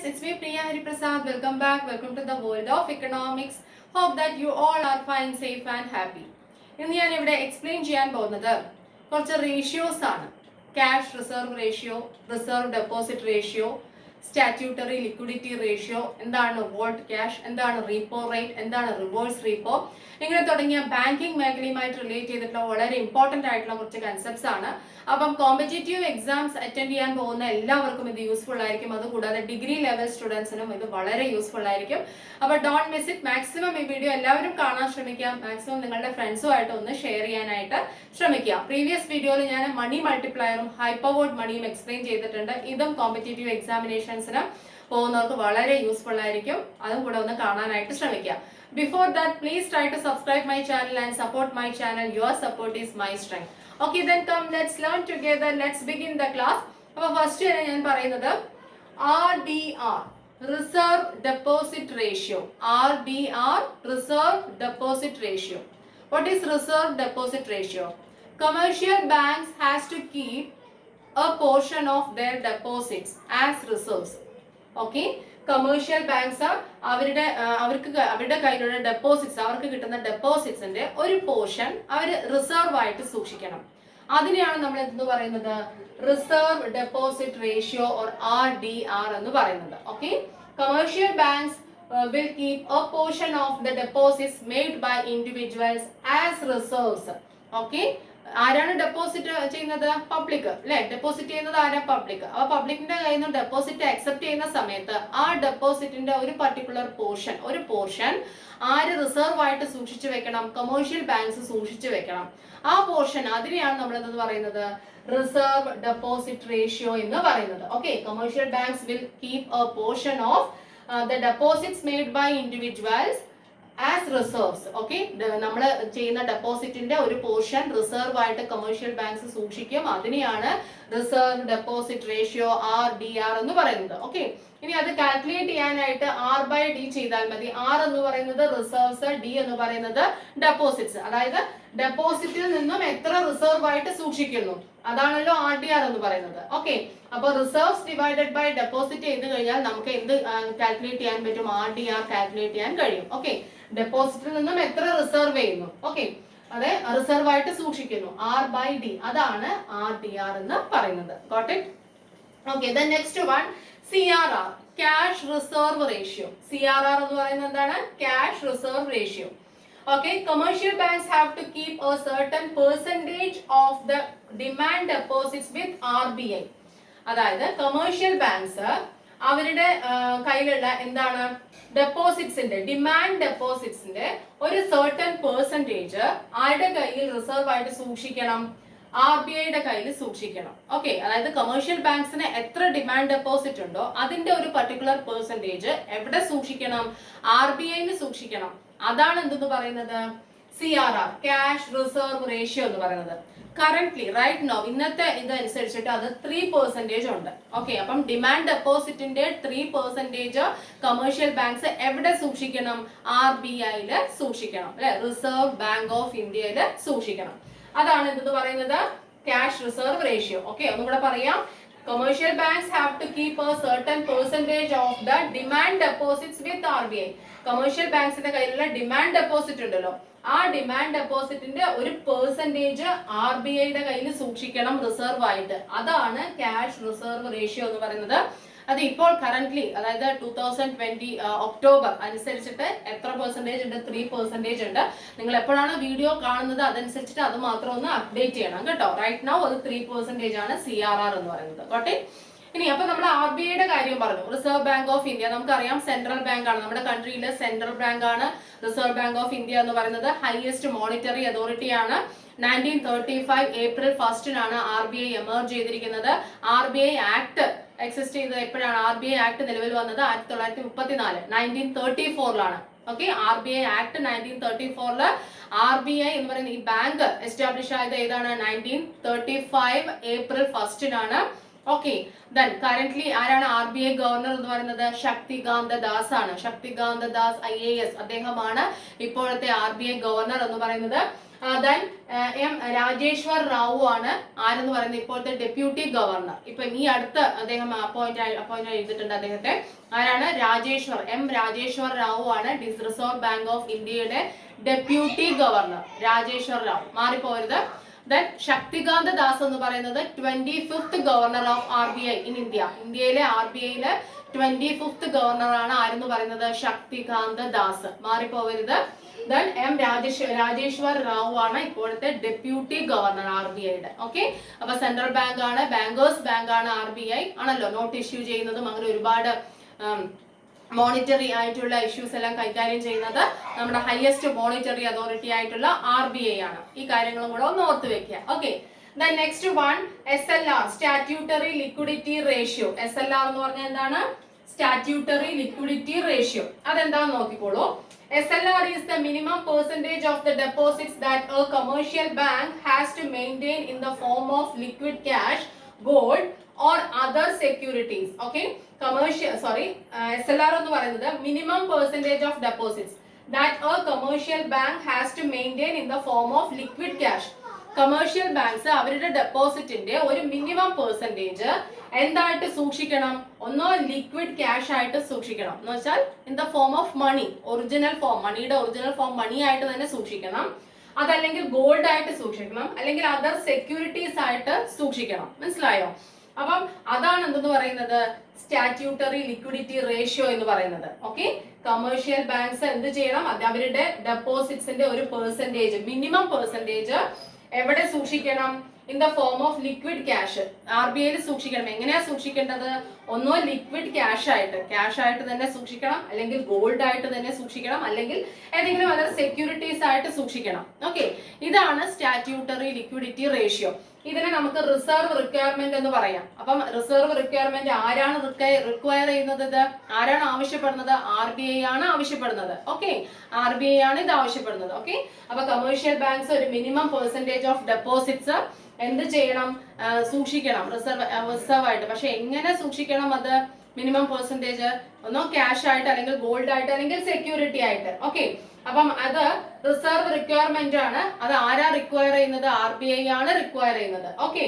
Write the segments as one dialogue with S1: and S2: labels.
S1: it's me Priya Hariprasad. Welcome back. Welcome to the world of economics. Hope that you all are fine, safe and happy. ഇന്ന് ഞാൻ ഇവിടെ explain ചെയ്യാൻ പോകുന്നത് കുറച്ച് ratios ആണ്. Cash reserve ratio, reserve deposit ratio, statutory liquidity ratio, എന്താണ് volt cash, എന്താണ് repo rate, എന്താണ് റിവേഴ്സ് റീപ്പോ, ഇങ്ങനെ തുടങ്ങിയ ബാങ്കിങ് മേഖലയുമായിട്ട് റിലേറ്റ് ചെയ്തിട്ടുള്ള വളരെ ഇമ്പോർട്ടന്റ് ആയിട്ടുള്ള കുറച്ച് കൺസെപ്റ്റ്സ് ആണ്. അപ്പം കോമ്പറ്റേറ്റീവ് എക്സാംസ് അറ്റൻഡ് ചെയ്യാൻ പോകുന്ന എല്ലാവർക്കും ഇത് യൂസ്ഫുൾ ആയിരിക്കും. അതുകൂടാതെ ഡിഗ്രി ലെവൽ സ്റ്റുഡൻസിനും ഇത് വളരെ യൂസ്ഫുൾ ആയിരിക്കും. അപ്പോൾ ഡോണ്ട് മിസ് ഇറ്റ്. മാക്സിമം ഈ വീഡിയോ എല്ലാവരും കാണാൻ ശ്രമിക്കുക. മാക്സിമം നിങ്ങളുടെ ഫ്രണ്ട്സുമായിട്ട് ഒന്ന് ഷെയർ ചെയ്യാനായിട്ട് ശ്രമിക്കുക. പ്രീവിയസ് വീഡിയോയിൽ ഞാൻ മണി മൾട്ടിപ്ലയറും ഹൈപ്പർവേർഡ് മണിയും എക്സ്പ്ലെയിൻ ചെയ്തിട്ടുണ്ട്. ഇതും കോമ്പറ്റേറ്റീവ് എക്സാമിനേഷൻസിന് പോകുന്നവർക്ക് വളരെ യൂസ്ഫുൾ ആയിരിക്കും. അതും കൂടെ ഒന്ന് കാണാനായിട്ട് ശ്രമിക്കുക. Before that, please try to subscribe my channel and support my channel. Your support is my strength. Okay, then come, let's learn together. Let's begin the class. അപ്പോൾ ഫസ്റ്റ് ഞാൻ പറയുന്നത് RDR, Reserve Deposit Ratio. RDR, Reserve Deposit Ratio. What is Reserve Deposit Ratio? Commercial banks has to keep a portion of their deposits as reserves. Okay. Commercial banks അവരുടെ കയ്യിലുള്ള deposits, അവർക്ക് കിട്ടുന്ന ഡെപ്പോസിറ്റ്സിന്റെ ഒരു portion അവർ reserve ആയിട്ട് സൂക്ഷിക്കണം. അതിനെയാണ് നമ്മൾ എന്ത് പറയുന്നത്? Reserve deposit ratio or RDR എന്ന് പറയുന്നത്. Okay, commercial banks will keep a portion of the deposits made by individuals as reserves. Okay, ആരാണ് ഡെപ്പോസിറ്റ് ചെയ്യുന്നത്? പബ്ലിക് അല്ലെ. ഡെപ്പോസിറ്റ് ചെയ്യുന്നത് ആരാ? പബ്ലിക്. അപ്പൊ പബ്ലിക്കിന്റെ കയ്യിൽ നിന്ന് ഡെപ്പോസിറ്റ് അക്സെപ്റ്റ് ചെയ്യുന്ന സമയത്ത് ആ ഡെപ്പോസിറ്റിന്റെ ഒരു പർട്ടിക്കുലർ പോർഷൻ ആര് റിസർവ് ആയിട്ട് സൂക്ഷിച്ചു വെക്കണം? കമേഴ്ഷ്യൽ ബാങ്ക്സ് സൂക്ഷിച്ചു വെക്കണം. ആ പോർഷൻ, അതിനെയാണ് നമ്മൾ എന്ത് പറയുന്നത്? റിസർവ് ഡെപ്പോസിറ്റ് റേഷ്യോ എന്ന് പറയുന്നത്. Okay, commercial banks will keep A portion of the deposits made by individuals as reserves. Okay, നമ്മൾ ചെയ്യുന്ന ഡെപ്പോസിറ്റിന്റെ ഒരു പോർഷൻ റിസർവ് ആയിട്ട് കമേഴ്ഷ്യൽ ബാങ്ക്സ് സൂക്ഷിക്കും. അതിനെയാണ് റിസർവ് ഡെപ്പോസിറ്റ് റേഷ്യോ RDR എന്ന് പറയുന്നത്. ഓക്കെ, ഇനി അത് കാൽക്കുലേറ്റ് ചെയ്യാനായിട്ട് R/D ചെയ്താൽ മതി. R എന്ന് പറയുന്നത് റിസർവ്സ്, D എന്ന് പറയുന്നത് ഡെപ്പോസിറ്റ്സ്. അതായത് ഡെപ്പോസിറ്റിൽ നിന്നും എത്ര റിസർവ് ആയിട്ട് സൂക്ഷിക്കുന്നു, അതാണല്ലോ RDR എന്ന് പറയുന്നത്. ഓക്കെ, അപ്പൊ റിസർവ്സ് ഡിവൈഡഡ് ബൈ ഡെപ്പോസിറ്റ് ചെയ്ത് കഴിഞ്ഞാൽ നമുക്ക് എന്ത് കാൽക്കുലേറ്റ് ചെയ്യാൻ പറ്റും? RDR കാൽക്കുലേറ്റ് ചെയ്യാൻ കഴിയും. ഓക്കെ, ഡെപ്പോസിറ്റിൽ നിന്നും എത്ര റിസർവ് ചെയ്യുന്നു, ഓക്കെ, അതെ, റിസർവ് ആയിട്ട് സൂക്ഷിക്കുന്നു, R/D, അതാണ് RDR എന്ന് പറയുന്നത്. Got it? Okay, the next one, CRR, Cash Reserve Ratio. CRR എന്ന് പറയുന്നത് എന്താണ്? Cash Reserve Ratio. Okay, commercial banks have to keep a certain percentage of the demand deposits with RBI. അതായത് commercial banks അവരുടെ കയ്യിലുള്ള എന്താണ് ഡെപ്പോസിറ്റ്സിന്റെ, demand ഡെപ്പോസിറ്റ്സിന്റെ ഒരു certain percentage ആരുടെ കയ്യിൽ റിസർവ് ആയിട്ട് സൂക്ഷിക്കണം? RBIയുടെ കയ്യിൽ സൂക്ഷിക്കണം. ഓക്കെ, അതായത് കമേഴ്ഷ്യൽ ബാങ്ക്സിന് എത്ര ഡിമാൻഡ് ഡെപ്പോസിറ്റ് ഉണ്ടോ അതിന്റെ ഒരു പർട്ടിക്കുലർ പെർസെന്റേജ് എവിടെ സൂക്ഷിക്കണം? RBIയിൽ സൂക്ഷിക്കണം. അതാണ് എന്തെന്ന് പറയുന്നത്? CRR, ക്യാഷ് റിസർവ് റേഷ്യോ എന്ന് പറയുന്നത്. കറന്റ്ലി റൈറ്റ് നോ, ഇന്നത്തെ ഇതനുസരിച്ചിട്ട് അത് 3% ഉണ്ട്. ഓക്കെ, അപ്പം ഡിമാൻഡ് ഡെപ്പോസിറ്റിന്റെ 3% കമേഴ്ഷ്യൽ ബാങ്ക്സ് എവിടെ സൂക്ഷിക്കണം? RBIയിൽ സൂക്ഷിക്കണം, അല്ലെ, റിസർവ് ബാങ്ക് ഓഫ് ഇന്ത്യയിൽ സൂക്ഷിക്കണം. അതാണ് എന്തെന്ന് പറയുന്നത്? Cash reserve ratio. ഓക്കെ, ഒന്നുകൂടെ പറയാം. Commercial banks have to keep a certain percentage of the demand deposits with RBI. Commercial banksന്റെ കയ്യിലുള്ള ഡിമാൻഡ് ഡെപ്പോസിറ്റ് ഉണ്ടല്ലോ, ആ ഡിമാൻഡ് ഡെപ്പോസിറ്റിന്റെ ഒരു പെർസെന്റേജ് RBIയുടെ കയ്യിൽ സൂക്ഷിക്കണം റിസർവ് ആയിട്ട്. അതാണ് ക്യാഷ് റിസർവ് റേഷ്യോ എന്ന് പറയുന്നത്. അത് ഇപ്പോൾ കറന്റ്ലി, അതായത് 2020 ഒക്ടോബർ അനുസരിച്ചിട്ട് എത്ര പെർസെന്റേജ് ഉണ്ട്? 3% ഉണ്ട്. നിങ്ങൾ എപ്പോഴാണ് വീഡിയോ കാണുന്നത് അതനുസരിച്ചിട്ട് അത് മാത്രം ഒന്ന് അപ്ഡേറ്റ് ചെയ്യണം കേട്ടോ. റൈറ്റ് നൗ അത് 3% ആണ് CRR എന്ന് പറയുന്നത്. ഓക്കെ, ഇനി അപ്പൊ നമ്മൾ RBIയുടെ കാര്യം പറഞ്ഞു. റിസർവ് ബാങ്ക് ഓഫ് ഇന്ത്യ നമുക്കറിയാം സെൻട്രൽ ബാങ്ക് ആണ്, നമ്മുടെ കൺട്രിയിലെ സെൻട്രൽ ബാങ്ക് ആണ് റിസർവ് ബാങ്ക് ഓഫ് ഇന്ത്യ എന്ന് പറയുന്നത്. ഹയസ്റ്റ് മോണിറ്ററി അതോറിറ്റി ആണ്. 1935 ഏപ്രിൽ 1 RBI എമർജ് ചെയ്തിരിക്കുന്നത്. RBI ആക്ട് എക്സിസ്റ്റ് ചെയ്തത് എപ്പോഴാണ്? RBI ആക്ട് നിലവിൽ വന്നത് 1934, 1934ലാണ്. ഓക്കെ, RBI ആക്ട് 1934 RBI എന്ന് പറയുന്ന ഈ ബാങ്ക് എസ്റ്റാബ്ലിഷ് ആയത് ഏതാണ്? 1935 ഏപ്രിൽ 1 ഓക്കെ, ദെൻ കറന്റ്ലി ആരാണ് RBI ഗവർണർ എന്ന് പറയുന്നത്? ശക്തികാന്ത ദാസ് ആണ്. ശക്തികാന്ത ദാസ് IAS അദ്ദേഹമാണ് ഇപ്പോഴത്തെ RBI ഗവർണർ എന്ന് പറയുന്നത്. ദെൻ എം രാജേശ്വർ റാവു ആണ് ആരെന്ന് പറയുന്നത് ഇപ്പോഴത്തെ ഡെപ്യൂട്ടി ഗവർണർ. ഇപ്പൊ ഈ അടുത്ത് അദ്ദേഹം അപ്പോയിന്റ് ചെയ്തിട്ടുണ്ട് അദ്ദേഹത്തെ. ആരാണ്? രാജേശ്വർ റാവു ആണ് റിസർവ് ബാങ്ക് ഓഫ് ഇന്ത്യയുടെ ഡെപ്യൂട്ടി ഗവർണർ. രാജേശ്വർ റാവു, മാറിപ്പോരുത്. ദെൻ ശക്തികാന്ത ദാസ് എന്ന് പറയുന്നത് 25th governor of RBI in India. ഇന്ത്യയിലെ RBIയിലെ 25th ഗവർണർ ആണ് ആരെന്ന് പറയുന്നത്? ശക്തികാന്ത ദാസ്, മാറിപ്പോവരുത്. ദെൻ എം രാജേശ്വർ റാവു ആണ് ഇപ്പോഴത്തെ ഡെപ്യൂട്ടി ഗവർണർ RBIയുടെ. ഓക്കെ, അപ്പൊ സെൻട്രൽ ബാങ്ക് ആണ്, ബാങ്കേഴ്സ് ബാങ്ക് ആണ് RBI ആണല്ലോ. നോട്ട് ഇഷ്യൂ ചെയ്യുന്നതും അങ്ങനെ ഒരുപാട് മോണിറ്ററി ആയിട്ടുള്ള ഇഷ്യൂസ് എല്ലാം കൈകാര്യം ചെയ്യുന്നത് നമ്മുടെ ഹയസ്റ്റ് മോണിറ്ററി അതോറിറ്റി ആയിട്ടുള്ള RBI ആണ്. ഈ കാര്യങ്ങളും കൂടെ ഒന്ന് ഓർത്ത് വെക്കുക. Okay, then next one SLR, statutory liquidity ratio. SLR എന്ന് പറഞ്ഞാൽ എന്താണ്? Statutory liquidity ratio. അതെന്താണെന്ന് നോക്കിക്കോളൂ. SLR is the minimum percentage of the deposits that a commercial bank has to maintain in the form of liquid cash, gold or other securities. Okay, SLR എന്ന് പറയുന്നത് minimum percentage of deposits that a commercial bank has to maintain in the form of liquid cash. Commercial banks അവരുടെ ഡെപ്പോസിറ്റിന്റെ ഒരു minimum percentage എന്തായിട്ട് സൂക്ഷിക്കണം? ഒന്നോ liquid cash ആയിട്ട് സൂക്ഷിക്കണം, എന്ന് വെച്ചാൽ in the form of money, original form, മണിയുടെ ഒറിജിനൽ ഫോം മണി ആയിട്ട് തന്നെ സൂക്ഷിക്കണം. അതല്ലെങ്കിൽ ഗോൾഡ് ആയിട്ട് സൂക്ഷിക്കണം, അല്ലെങ്കിൽ അതർ സെക്യൂരിറ്റീസ് ആയിട്ട് സൂക്ഷിക്കണം. മനസ്സിലായോ? അപ്പം അതാണ് എന്തെന്ന് പറയുന്നത്? സ്റ്റാറ്റ്യൂട്ടറി ലിക്വിഡിറ്റി റേഷ്യോ എന്ന് പറയുന്നത്. ഓക്കെ, കമേഴ്ഷ്യൽ ബാങ്ക്സ് എന്ത് ചെയ്യണം? അത് അവരുടെ ഡെപ്പോസിറ്റ്സിന്റെ ഒരു പെർസെന്റേജ്, മിനിമം പെർസെന്റേജ് എവിടെ സൂക്ഷിക്കണം? In the form of liquid cash. RBIയിൽ സൂക്ഷിക്കണം. എങ്ങനെയാ സൂക്ഷിക്കേണ്ടത്? ഒന്നോ ലിക്വിഡ് ക്യാഷ് ആയിട്ട് തന്നെ സൂക്ഷിക്കണം, അല്ലെങ്കിൽ ഗോൾഡ് ആയിട്ട് തന്നെ സൂക്ഷിക്കണം, അല്ലെങ്കിൽ ഏതെങ്കിലും അതർ സെക്യൂരിറ്റീസ് ആയിട്ട് സൂക്ഷിക്കണം. ഓക്കെ, ഇതാണ് സ്റ്റാറ്റ്യൂട്ടറി ലിക്വിഡിറ്റി റേഷ്യോ. ഇതിനെ നമുക്ക് റിസർവ് റിക്വയർമെന്റ് എന്ന് പറയാം. അപ്പം റിസർവ് റിക്വയർമെന്റ് ആരാണ് റിക്വയർ ചെയ്യുന്നത്? ഇത് ആരാണ് ആവശ്യപ്പെടുന്നത്? RBI ആണ് ആവശ്യപ്പെടുന്നത്. ഓക്കെ, RBI ആണ് ഇത് ആവശ്യപ്പെടുന്നത്. ഓക്കെ, അപ്പൊ കമേഴ്ഷ്യൽ ബാങ്ക്സ് ഒരു മിനിമം പെർസെന്റേജ് ഓഫ് ഡെപ്പോസിറ്റ്സ് എന്ത് ചെയ്യണം? സൂക്ഷിക്കണം, റിസർവ് ആയിട്ട്. പക്ഷെ എങ്ങനെ സൂക്ഷിക്കണം? അത് മിനിമം പെർസെന്റേജ് ഒന്നോ ക്യാഷ് ആയിട്ട്, അല്ലെങ്കിൽ ഗോൾഡ് ആയിട്ട്, അല്ലെങ്കിൽ സെക്യൂരിറ്റി ആയിട്ട്. ഓക്കെ, അപ്പം അത് റിസർവ് റിക്വയർമെന്റ് ആണ്. അത് ആരാ റിക്വയർ ചെയ്യുന്നത്? RBI ആണ് റിക്വയർ ചെയ്യുന്നത്. Okay,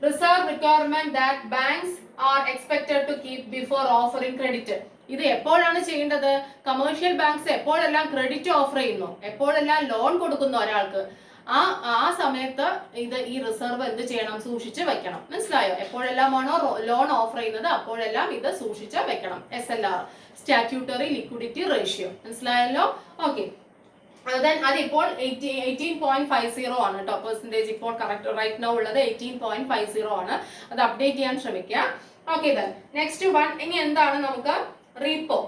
S1: reserve requirement that banks are expected to keep before offering credit. ഇത് എപ്പോഴാണ് ചെയ്യേണ്ടത്? കമേഴ്ഷ്യൽ ബാങ്ക്സ് എപ്പോഴെല്ലാം ക്രെഡിറ്റ് ഓഫർ ചെയ്യുന്നു, എപ്പോഴെല്ലാം ലോൺ കൊടുക്കുന്നു ഒരാൾക്ക്, ആ സമയത്ത് ഈ റിസർവ് എന്ത് ചെയ്യണം? സൂക്ഷിച്ച് വെക്കണം. മനസ്സിലായോ? എപ്പോഴെല്ലാമാണോ ലോൺ ഓഫർ ചെയ്യുന്നത് അപ്പോഴെല്ലാം ഇത് സൂക്ഷിച്ച് വെക്കണം. SLR, statutory liquidity ratio. മനസ്സിലായല്ലോ? ഓക്കെ, അതിപ്പോൾ 18.50 ആണ് കേട്ടോ പെർസെന്റേജ്. ഇപ്പോൾ കറക്റ്റ് റൈറ്റ് നൗ ഉള്ളത് 18.50 ആണ്. അത് അപ്ഡേറ്റ് ചെയ്യാൻ ശ്രമിക്കുക. Okay, next one. ഇനി എന്താണ്? നമുക്ക് റീപ്പോ.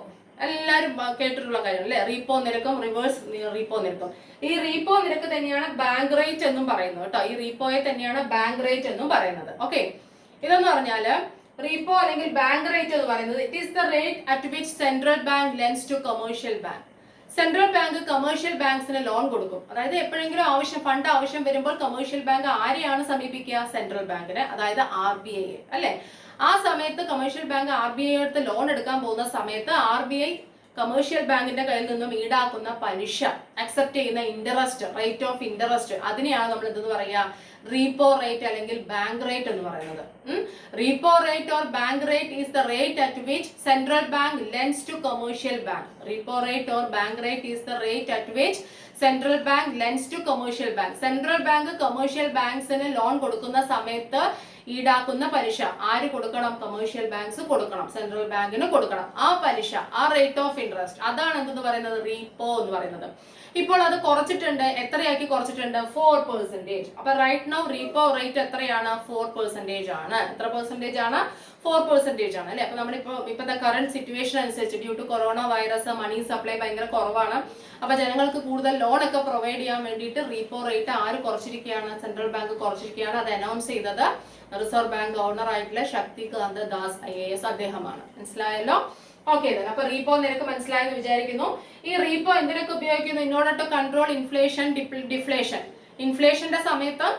S1: എല്ലാവരും കേട്ടിട്ടുള്ള കാര്യം അല്ലെ? റീപ്പോ നിരക്കും റിവേഴ്സ് റീപ്പോ നിരക്കും. ഈ റീപ്പോ നിരക്ക് തന്നെയാണ് ബാങ്ക് റേറ്റ് എന്നും പറയുന്നത് കേട്ടോ. ഈ റീപ്പോയെ തന്നെയാണ് ബാങ്ക് റേറ്റ് എന്നും പറയുന്നത്. ഓക്കെ, ഇതെന്ന് പറഞ്ഞാല് റീപ്പോ അല്ലെങ്കിൽ ബാങ്ക് റേറ്റ് എന്ന് പറയുന്നത് it is the rate at which central bank lends to commercial bank. Central bank commercial ബാങ്ക്സിന് ലോൺ കൊടുക്കും. അതായത് എപ്പോഴെങ്കിലും ഫണ്ട് ആവശ്യം വരുമ്പോൾ കമേഴ്ഷ്യൽ ബാങ്ക് ആരെയാണ് സമീപിക്കുക? സെൻട്രൽ ബാങ്കിനെ, അതായത് RBI അല്ലെ. ആ സമയത്ത് കമേഴ്ഷ്യൽ ബാങ്ക് RBI അടുത്ത് ലോൺ എടുക്കാൻ പോകുന്ന സമയത്ത് RBI കമേഴ്ഷ്യൽ ബാങ്കിന്റെ കയ്യിൽ നിന്നും ഈടാക്കുന്ന പലിശ, അക്സെപ്റ്റ് ചെയ്യുന്ന ഇൻട്രസ്റ്റ്, റേറ്റ് ഓഫ് ഇൻട്രസ്റ്റ്, അതിനെയാണ് നമ്മൾ എന്തെന്ന് പറയുക? റീപ്പോ റേറ്റ് അല്ലെങ്കിൽ ബാങ്ക് റേറ്റ് എന്ന് പറയുന്നത്. Repo rate or bank rate is the rate at which central bank lends to commercial bank. Repo rate or bank rate is the rate at which central bank lends to commercial bank. Central bank commercial ബാങ്ക്സിന് loan കൊടുക്കുന്ന സമയത്ത് ഈടാക്കുന്ന പലിശ ആര് കൊടുക്കണം? Commercial banks കൊടുക്കണം, central ബാങ്കിന് കൊടുക്കണം. ആ പലിശ, ആ റേറ്റ് ഓഫ് ഇൻട്രസ്റ്റ്, അതാണ് എന്തെന്ന് പറയുന്നത്? റീപ്പോ എന്ന് പറയുന്നത്. ഇപ്പോൾ അത് കുറച്ചിട്ടുണ്ട്. എത്രയാക്കി കുറച്ചിട്ടുണ്ട്? 4%. അപ്പൊ റൈറ്റ് നൗ റീപ്പോ റേറ്റ് എത്രയാണ്? 4% ആണ്. എത്ര പെർസെന്റേജ് ആണ്? 4% ആണ് അല്ലെ. അപ്പൊ നമ്മളിപ്പോ ഇപ്പോഴത്തെ കറന്റ് സിറ്റുവേഷൻ അനുസരിച്ച് due to corona virus money supply ഭയങ്കര കുറവാണ്. അപ്പൊ ജനങ്ങൾക്ക് കൂടുതൽ ലോൺ ഒക്കെ പ്രൊവൈഡ് ചെയ്യാൻ വേണ്ടിയിട്ട് റീപ്പോ റേറ്റ് ആര് കുറച്ചിരിക്കുകയാണ്? Central bank കുറച്ചിരിക്കുകയാണ്. അത് അനൗൺസ് ചെയ്തത് റിസർവ് ബാങ്ക് ഗവർണർ ആയിട്ടുള്ള ശക്തികാന്ത ദാസ് IAS അദ്ദേഹമാണ്. മനസ്സിലായല്ലോ? ഓക്കെ, അപ്പൊ റീപ്പോ നിരക്ക് മനസ്സിലായെന്ന് വിചാരിക്കുന്നു. ഈ റീപ്പോ എന്തിനൊക്കെ ഉപയോഗിക്കുന്നു? In order to control inflation, deflation. ഇൻഫ്ലേഷന്റെ സമയത്ത്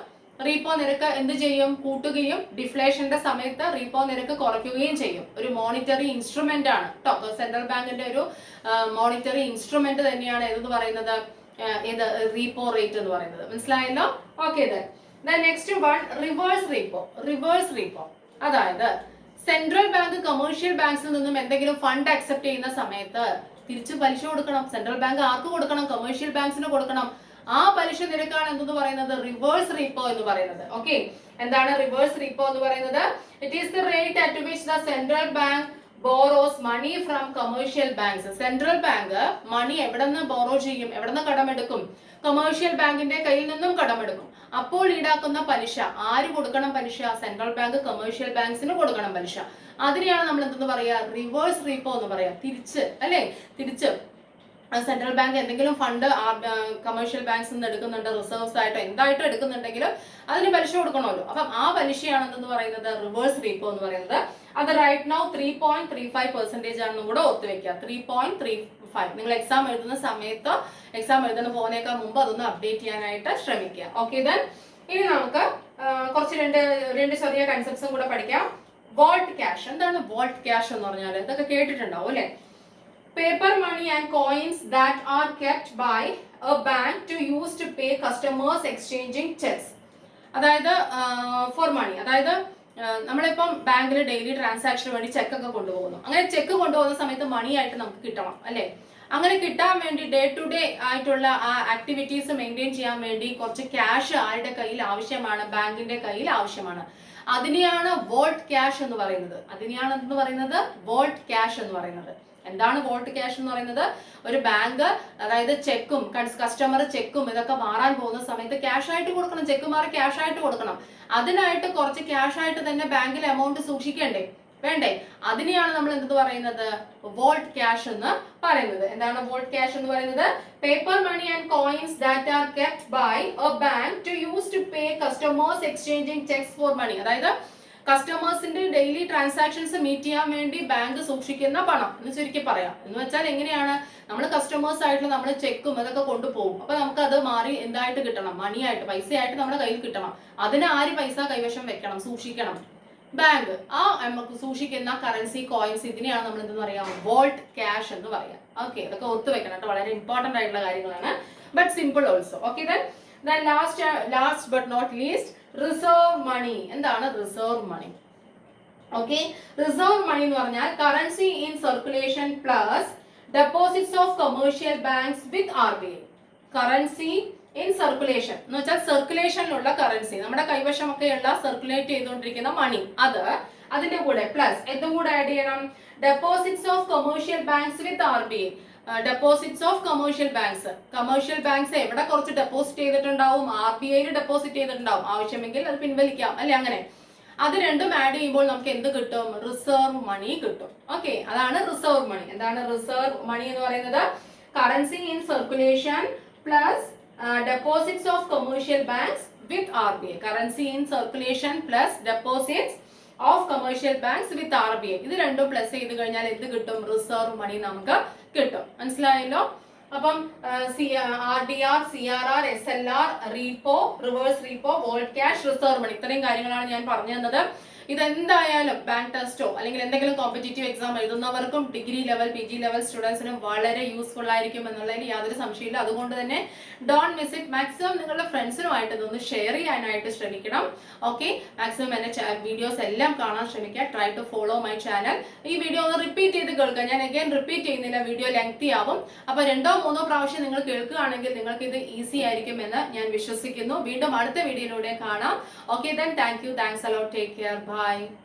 S1: റീപ്പോ നിരക്ക് എന്ത് ചെയ്യും? കൂട്ടുകയും ഡിഫ്ലേഷന്റെ സമയത്ത് റീപ്പോ നിരക്ക് കുറയ്ക്കുകയും ചെയ്യും. ഒരു മോണിറ്ററി ഇൻസ്ട്രുമെന്റ് ആണ് കേട്ടോ. സെൻട്രൽ ബാങ്കിന്റെ ഒരു മോണിറ്ററി ഇൻസ്ട്രുമെന്റ് തന്നെയാണ് ഏതെന്ന് പറയുന്നത്? ഇത് റീപ്പോ റേറ്റ് എന്ന് പറയുന്നത്. മനസ്സിലായല്ലോ? Okay. Next one reverse repo. അതായത് സെൻട്രൽ ബാങ്ക് കമേഴ്ഷ്യൽ ബാങ്ക്സിൽ നിന്നും എന്തെങ്കിലും ഫണ്ട് അക്സെപ്റ്റ് ചെയ്യുന്ന സമയത്ത് തിരിച്ച് പലിശ കൊടുക്കണം. സെൻട്രൽ ബാങ്ക് ആർക്ക് കൊടുക്കണം? കമേഴ്ഷ്യൽ ബാങ്ക്സിന് കൊടുക്കണം. ആ പലിശ നിരക്കാണ് എന്തെന്ന് പറയുന്നത്? റിവേഴ്സ് റീപ്പോ എന്ന് പറയുന്നത്. ഓക്കെ, എന്താണ് റിവേഴ്സ് റീപ്പോ എന്ന് പറയുന്നത്? It is the rate at which the central bank borrows money from commercial banks. Central bank money എവിടെ നിന്ന് ബോറോ ചെയ്യും? എവിടെ നിന്ന് കടമെടുക്കും? കമേഴ്ഷ്യൽ ബാങ്കിന്റെ കയ്യിൽ നിന്നും കടമെടുക്കും. അപ്പോൾ ഈടാക്കുന്ന പലിശ ആര് കൊടുക്കണം? പലിശ സെൻട്രൽ ബാങ്ക് കമേഴ്ഷ്യൽ ബാങ്ക്സിന് കൊടുക്കണം പലിശ. അതിനെയാണ് നമ്മൾ എന്തെന്ന് പറയാ? റിവേഴ്സ് റീപ്പോ എന്ന് പറയാം. തിരിച്ച്, അല്ലെ? തിരിച്ച് സെൻട്രൽ ബാങ്ക് എന്തെങ്കിലും ഫണ്ട് കമേഴ്ഷ്യൽ ബാങ്ക്സിൽ നിന്ന് എടുക്കുന്നുണ്ട്, റിസർവ്സ് ആയിട്ടോ എന്തായിട്ടോ എടുക്കുന്നുണ്ടെങ്കിലും അതിന് പലിശ കൊടുക്കണമല്ലോ. അപ്പം ആ പലിശയാണ് എന്തെന്ന് പറയുന്നത്? റിവേഴ്സ് റീപ്പോ എന്ന് പറയുന്നത്. അത് റൈറ്റ് നൗ 3.35% ആണെന്നും കൂടെ ഓർത്ത് വെക്കുക. 3.35. നിങ്ങൾ എക്സാം എഴുതുന്ന സമയത്ത്, എക്സാം എഴുതുന്ന പോകുന്നേക്കാൾ മുമ്പ് അതൊന്ന് അപ്ഡേറ്റ് ചെയ്യാനായിട്ട് ശ്രമിക്കുക. ഓക്കെ, ഇനി നമുക്ക് കുറച്ച് രണ്ട് ചെറിയ കൺസെപ്റ്റ്സും കൂടെ പഠിക്കാം. Volt cash. എന്താണ് വോൾട്ട് ക്യാഷ് എന്ന് പറഞ്ഞാൽ? ഇതൊക്കെ കേട്ടിട്ടുണ്ടാവും അല്ലെ? Paper money and coins that are kept by a bank to use to pay customers exchanging checks. അതായത് ഫോർ മണി. അതായത് നമ്മളിപ്പം ബാങ്കിൽ ഡെയിലി ട്രാൻസാക്ഷന് വേണ്ടി ചെക്ക് ഒക്കെ കൊണ്ടുപോകുന്നു. അങ്ങനെ ചെക്ക് കൊണ്ടുപോകുന്ന സമയത്ത് മണി ആയിട്ട് നമുക്ക് കിട്ടണം അല്ലെ? അങ്ങനെ കിട്ടാൻ വേണ്ടി ഡേ ടു ഡേ ആയിട്ടുള്ള ആ ആക്ടിവിറ്റീസ് മെയിൻറ്റെയിൻ ചെയ്യാൻ വേണ്ടി കുറച്ച് ക്യാഷ് ആരുടെ കയ്യിൽ ആവശ്യമാണ്? ബാങ്കിന്റെ കയ്യിൽ ആവശ്യമാണ്. അതിനെയാണ് വോൾട്ട് ക്യാഷ് എന്ന് പറയുന്നത്. വോൾട്ട് ക്യാഷ് എന്ന് പറയുന്നത്. എന്താണ് വോൾട്ട് ക്യാഷ് എന്ന് പറയുന്നത്? ഒരു ബാങ്ക്, അതായത് ചെക്കും കസ്റ്റമർ ചെക്കും ഇതൊക്കെ മാറാൻ പോകുന്ന സമയത്ത് ക്യാഷ് ആയിട്ട് കൊടുക്കണം. ചെക്ക് മാറി ക്യാഷ് ആയിട്ട് കൊടുക്കണം. അതിനായിട്ട് കുറച്ച് ക്യാഷ് ആയിട്ട് തന്നെ ബാങ്കിൽ എമൗണ്ട് സൂക്ഷിക്കണ്ടേ? വേണ്ടേ? അതിനെയാണ് നമ്മൾ എന്ത് പറയുന്നത്? വോൾട്ട് ക്യാഷ് എന്ന് പറയുന്നത്. എന്താണ് വോൾട്ട് ക്യാഷ് എന്ന് പറയുന്നത്? Paper money and coins that are kept by a bank to use to pay customers exchanging cheques for money. അതായത് കസ്റ്റമേഴ്സിന്റെ ഡെയിലി ട്രാൻസാക്ഷൻസ് മീറ്റ് ചെയ്യാൻ വേണ്ടി ബാങ്ക് സൂക്ഷിക്കുന്ന പണം എന്ന് ചുരുക്കി പറയാം. എന്ന് വെച്ചാൽ എങ്ങനെയാണ്? നമ്മൾ കസ്റ്റമേഴ്സ് ആയിട്ട് നമ്മൾ ചെക്കും അതൊക്കെ കൊണ്ടുപോകും. അപ്പൊ നമുക്ക് അത് മാറി എന്തായിട്ട് കിട്ടണം? മണിയായിട്ട്, പൈസയായിട്ട് നമ്മുടെ കയ്യിൽ കിട്ടണം. അതിന് ആര് പൈസ കൈവശം വെക്കണം? സൂക്ഷിക്കണം. ബാങ്ക്. ആ നമുക്ക് സൂക്ഷിക്കുന്ന കറൻസി, കോയിൻസ്, ഇതിനെയാണ് നമ്മൾ എന്തെന്ന് പറയാം? വോൾട്ട് ക്യാഷ് എന്ന് പറയാം. ഓക്കെ, ഇതൊക്കെ ഒത്തു വെക്കണം കേട്ടോ. വളരെ ഇമ്പോർട്ടന്റ് ആയിട്ടുള്ള കാര്യങ്ങളാണ്, but simple also. Okay, then last but not least, reserve money. എന്താണ് reserve money? Okay, reserve money എന്ന് പറഞ്ഞാൽ currency in circulation plus deposits of commercial banks with RBI. Currency in circulation എന്ന് വെച്ചാൽ സർക്കുലേഷനിലുള്ള കറൻസി, നമ്മുടെ കൈവശമൊക്കെയുള്ള circulate ചെയ്തുകൊണ്ടിരിക്കുന്ന മണി, അതിന്റെ കൂടെ plus എന്തും കൂടെ ആഡ് ചെയ്യണം? Deposits of commercial banks with RBI. Deposits of commercial banks എവിടെ കുറച്ച് ഡെപ്പോസിറ്റ് ചെയ്തിട്ടുണ്ടാവും? RBI ഡെപ്പോസിറ്റ് ചെയ്തിട്ടുണ്ടാവും. ആവശ്യമെങ്കിൽ അത് പിൻവലിക്കാം അല്ലെ? അങ്ങനെ അത് രണ്ടും ആഡ് ചെയ്യുമ്പോൾ നമുക്ക് എന്ത് കിട്ടും? റിസർവ് മണി കിട്ടും. ഓക്കെ, അതാണ് റിസർവ് മണി. എന്താണ് റിസർവ് മണി എന്ന് പറയുന്നത്? Currency in circulation plus deposits of commercial banks with RBI. Currency in circulation plus deposits of commercial banks with RBI. ഇത് രണ്ടും പ്ലസ് ചെയ്ത് കഴിഞ്ഞാൽ എന്ത് കിട്ടും? റിസർവ് മണി നമുക്ക് കിട്ടും. മനസ്സിലായല്ലോ? അപ്പം RDR, CRR, SLR, repo, reverse repo, vault cash, reserve money, ഇത്രയും കാര്യങ്ങളാണ് ഞാൻ പറഞ്ഞു തന്നത്. ഇതെന്തായാലും ബാങ്ക് ടെസ്റ്റോ അല്ലെങ്കിൽ എന്തെങ്കിലും കോമ്പറ്റേറ്റീവ് എക്സാം എഴുതുന്നവർക്കും ഡിഗ്രി ലെവൽ, PG ലെവൽ സ്റ്റുഡൻസിനും വളരെ യൂസ്ഫുൾ ആയിരിക്കും എന്നുള്ളതിൽ യാതൊരു സംശയമില്ല. അതുകൊണ്ട് തന്നെ ഡോണ്ട് മിസ് ഇറ്റ്. മാക്സിമം നിങ്ങളുടെ ഫ്രണ്ട്സിനുമായിട്ട് ഇതൊന്ന് ഷെയർ ചെയ്യാനായിട്ട് ശ്രമിക്കണം. ഓക്കെ, മാക്സിമം എന്റെ വീഡിയോസ് എല്ലാം കാണാൻ ശ്രമിക്കുക. Try to follow my channel. ഈ വീഡിയോ ഒന്ന് റിപ്പീറ്റ് ചെയ്ത് കേൾക്കുക. ഞാൻ അഗൈൻ റിപ്പീറ്റ് ചെയ്യുന്നില്ല, വീഡിയോ ലെങ്തി ആവും. അപ്പൊ 2-3 പ്രാവശ്യം നിങ്ങൾ കേൾക്കുകയാണെങ്കിൽ നിങ്ങൾക്ക് ഇത് ഈസി ആയിരിക്കും എന്ന് ഞാൻ വിശ്വസിക്കുന്നു. വീണ്ടും അടുത്ത വീഡിയോയിലൂടെ കാണാം. Okay, thank you. Thanks a lot. Take care. Bye.